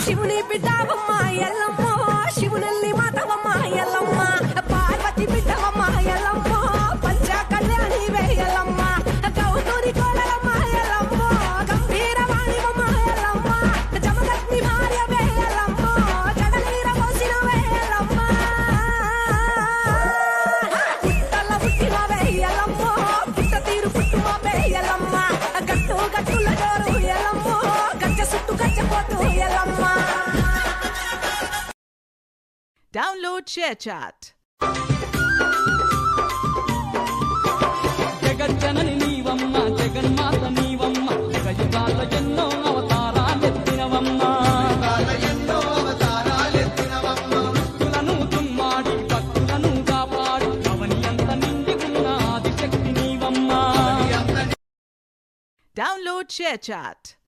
శివుని బిడ్డవమ్మ ఎల్లమ్మ శివునల్లి మాతవమ్మ ఎల్లమ్మ పార్వతి బిడ్డవమ్మ ఎల్లమ్మ పంచ కళ్యాణి వేయల్లమ్మ గౌతూరి కోడలమ్మ ఎల్లమ్మ గంభీరవాణివమ్మ ఎల్లమ్మ జమదగ్ని భార్య వేయల్లమ్మ జగనీర పోసిన వేయల్లమ్మ పుట్టల పుట్టిన వేయల్లమ్మ పుట్ట తీరు పుట్టుమ వేయల్లమ్మ గట్టు గట్టుల జోరు ఎల్లమ్మ గచ్చ సుట్టు గచ్చ పోటు ఎల్లమ్మ. Download ShareChat. జగజ్జనని నీవమ్మ జగన్మాత నీవమ్మ జగయుగాల ఎన్నో అవతారాలెత్తినవమ్మ భక్తులను తుమ్మాడి భక్తులను కాపాడి అవని అంత నిండి ఉన్న ఆదిశక్తి నీవమ్మ. Download ShareChat.